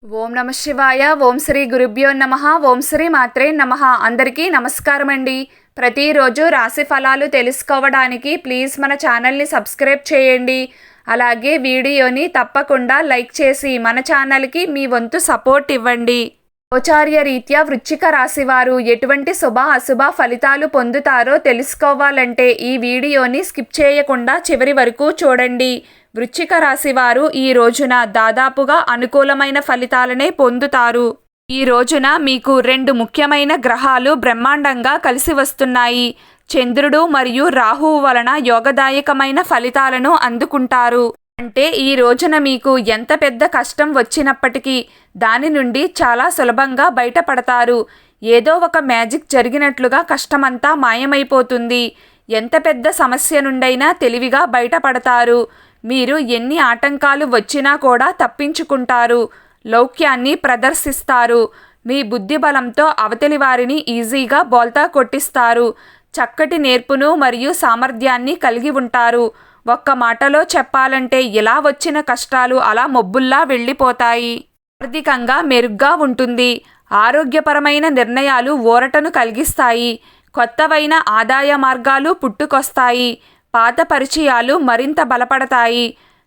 ఓం నమ శివాయ. ఓం శ్రీ గురుభ్యో నమః. ఓం శ్రీ మాత్రే నమః. అందరికీ నమస్కారం అండి. ప్రతిరోజు రాశి ఫలాలు తెలుసుకోవడానికి ప్లీజ్ మన ఛానల్ని సబ్స్క్రైబ్ చేయండి. అలాగే వీడియోని తప్పకుండా లైక్ చేసి మన ఛానల్కి మీ వంతు సపోర్ట్ ఇవ్వండి. గోచార్య రీత్యా వృశ్చిక రాశి వారు ఎటువంటి శుభ అశుభ ఫలితాలు పొందుతారో తెలుసుకోవాలంటే ఈ వీడియోని స్కిప్ చేయకుండా చివరి వరకు చూడండి. వృశ్చిక రాశి వారు ఈ రోజున దాదాపుగా అనుకూలమైన ఫలితాలనే పొందుతారు. ఈ రోజున మీకు రెండు ముఖ్యమైన గ్రహాలు బ్రహ్మాండంగా కలిసి వస్తున్నాయి. చంద్రుడు మరియు రాహువు వలన యోగదాయకమైన ఫలితాలను అందుకుంటారు. అంటే ఈ రోజున మీకు ఎంత పెద్ద కష్టం వచ్చినప్పటికీ దాని నుండి చాలా సులభంగా బయటపడతారు. ఏదో ఒక మ్యాజిక్ జరిగినట్లుగా కష్టమంతా మాయమైపోతుంది. ఎంత పెద్ద సమస్య నుండైనా తెలివిగా బయటపడతారు. మీరు ఎన్ని ఆటంకాలు వచ్చినా కూడా తప్పించుకుంటారు. లౌక్యాన్ని ప్రదర్శిస్తారు. మీ బుద్ధి బలంతో అవతలి వారిని ఈజీగా బోల్తా కొట్టిస్తారు. చక్కటి నేర్పును మరియు సామర్థ్యాన్ని కలిగి ఉంటారు. ఒక్క మాటలో చెప్పాలంటే ఇలా వచ్చిన కష్టాలు అలా మొబ్బుల్లా వెళ్ళిపోతాయి. ఆర్థికంగా మెరుగ్గా ఉంటుంది. ఆరోగ్యపరమైన నిర్ణయాలు ఊరటను కలిగిస్తాయి. కొత్తవైన ఆదాయ మార్గాలు పుట్టుకొస్తాయి. పాత పరిచయాలు మరింత బలపడతాయి.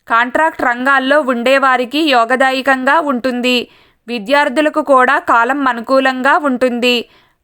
కాంట్రాక్ట్ రంగాల్లో ఉండేవారికి యోగదాయకంగా ఉంటుంది. విద్యార్థులకు కూడా కాలం అనుకూలంగా ఉంటుంది.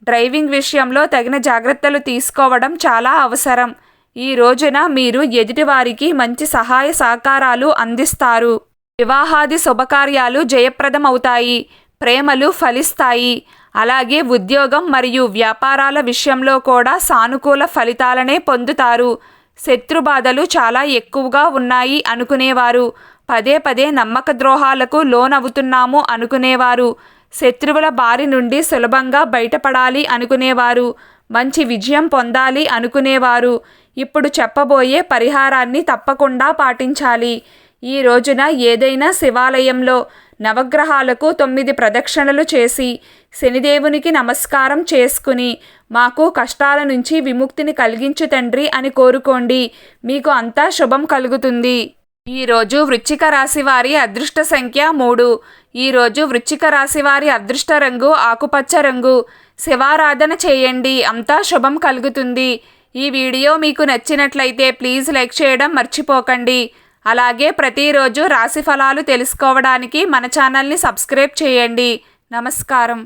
డ్రైవింగ్ విషయంలో తగిన జాగ్రత్తలు తీసుకోవడం చాలా అవసరం. ఈ రోజున మీరు ఎదుటివారికి మంచి సహాయ సహకారాలు అందిస్తారు. వివాహాది శుభకార్యాలు జయప్రదమవుతాయి. ప్రేమలు ఫలిస్తాయి. అలాగే ఉద్యోగం మరియు వ్యాపారాల విషయంలో కూడా సానుకూల ఫలితాలనే పొందుతారు. శత్రుబాధలు చాలా ఎక్కువగా ఉన్నాయి అనుకునేవారు, పదే పదే నమ్మక ద్రోహాలకు లోనవుతున్నాము అనుకునేవారు, శత్రువుల బారి నుండి సులభంగా బయటపడాలి అనుకునేవారు, మంచి విజయం పొందాలి అనుకునేవారు ఇప్పుడు చెప్పబోయే పరిహారాన్ని తప్పకుండా పాటించాలి. ఈ రోజున ఏదైనా శివాలయంలో నవగ్రహాలకు 9 ప్రదక్షిణలు చేసి శనిదేవునికి నమస్కారం చేసుకుని మాకు కష్టాల నుంచి విముక్తిని కలిగించు తండ్రి అని కోరుకోండి. మీకు అంతా శుభం కలుగుతుంది. ఈరోజు వృశ్చిక రాశి వారి అదృష్ట సంఖ్య 3. ఈరోజు వృశ్చిక రాశి వారి అదృష్ట రంగు ఆకుపచ్చ రంగు. శివారాధన చేయండి, అంతా శుభం కలుగుతుంది. ఈ వీడియో మీకు నచ్చినట్లయితే ప్లీజ్ లైక్ చేయడం మర్చిపోకండి. అలాగే ప్రతిరోజు రాశి ఫలాలు తెలుసుకోవడానికి మన ఛానల్ని సబ్స్క్రైబ్ చేయండి. నమస్కారం.